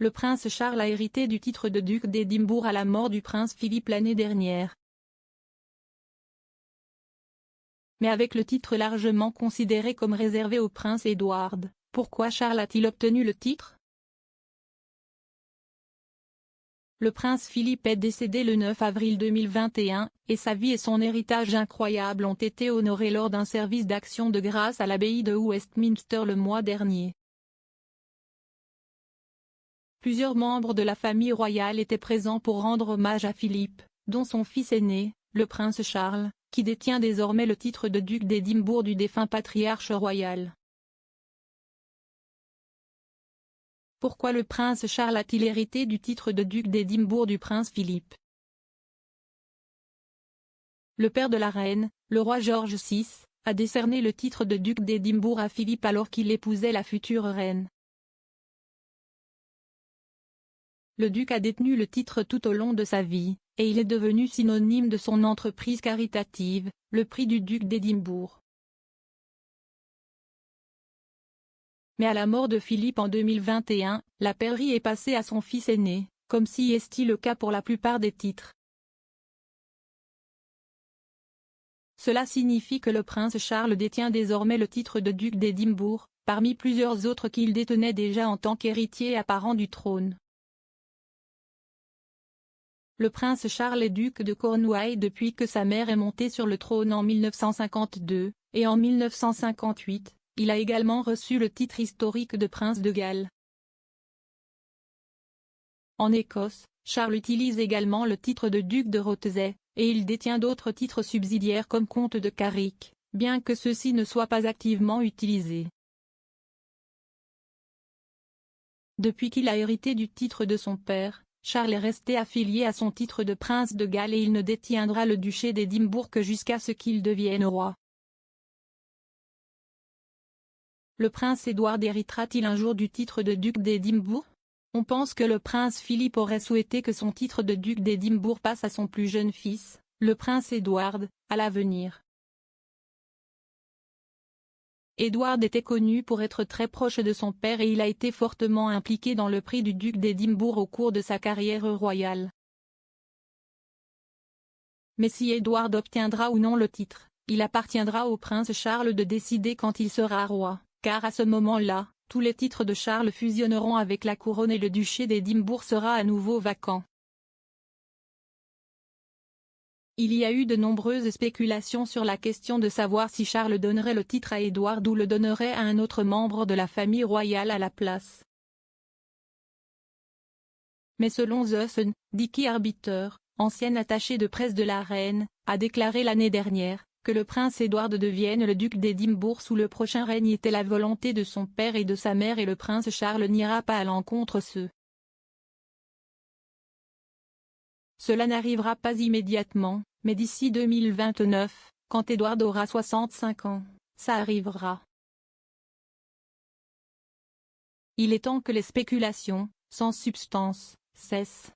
Le prince Charles a hérité du titre de duc d'Édimbourg à la mort du prince Philippe l'année dernière. Mais avec le titre largement considéré comme réservé au prince Édouard, pourquoi Charles a-t-il obtenu le titre? Le prince Philippe est décédé le 9 avril 2021, et sa vie et son héritage incroyable ont été honorés lors d'un service d'action de grâce à l'abbaye de Westminster le mois dernier. Plusieurs membres de la famille royale étaient présents pour rendre hommage à Philippe, dont son fils aîné, le prince Charles, qui détient désormais le titre de duc d'Édimbourg du défunt patriarche royal. Pourquoi le prince Charles a-t-il hérité du titre de duc d'Édimbourg du prince Philippe? Le père de la reine, le roi George VI, a décerné le titre de duc d'Édimbourg à Philippe alors qu'il épousait la future reine. Le duc a détenu le titre tout au long de sa vie, et il est devenu synonyme de son entreprise caritative, le prix du duc d'Édimbourg. Mais à la mort de Philippe en 2021, la pairie est passée à son fils aîné, comme si est le cas pour la plupart des titres. Cela signifie que le prince Charles détient désormais le titre de duc d'Édimbourg, parmi plusieurs autres qu'il détenait déjà en tant qu'héritier apparent du trône. Le prince Charles est duc de Cornouailles depuis que sa mère est montée sur le trône en 1952, et en 1958. Il a également reçu le titre historique de prince de Galles. En Écosse, Charles utilise également le titre de duc de Rothesay, et il détient d'autres titres subsidiaires comme comte de Carrick, bien que ceux-ci ne soient pas activement utilisés. Depuis qu'il a hérité du titre de son père, Charles est resté affilié à son titre de prince de Galles et il ne détiendra le duché d'Édimbourg que jusqu'à ce qu'il devienne roi. Le prince Édouard héritera-t-il un jour du titre de duc d'Édimbourg? On pense que le prince Philippe aurait souhaité que son titre de duc d'Édimbourg passe à son plus jeune fils, le prince Édouard, à l'avenir. Édouard était connu pour être très proche de son père et il a été fortement impliqué dans le prix du duc d'Édimbourg au cours de sa carrière royale. Mais si Édouard obtiendra ou non le titre, il appartiendra au prince Charles de décider quand il sera roi, car à ce moment-là, tous les titres de Charles fusionneront avec la couronne et le duché d'Édimbourg sera à nouveau vacant. Il y a eu de nombreuses spéculations sur la question de savoir si Charles donnerait le titre à Édouard ou le donnerait à un autre membre de la famille royale à la place. Mais selon The Sun, Dicky Arbiter, ancien attaché de presse de la reine, a déclaré l'année dernière que le prince Édouard devienne le duc d'Édimbourg sous le prochain règne était la volonté de son père et de sa mère et le prince Charles n'ira pas à l'encontre Cela n'arrivera pas immédiatement, mais d'ici 2029, quand Édouard aura 65 ans, ça arrivera. Il est temps que les spéculations, sans substance, cessent.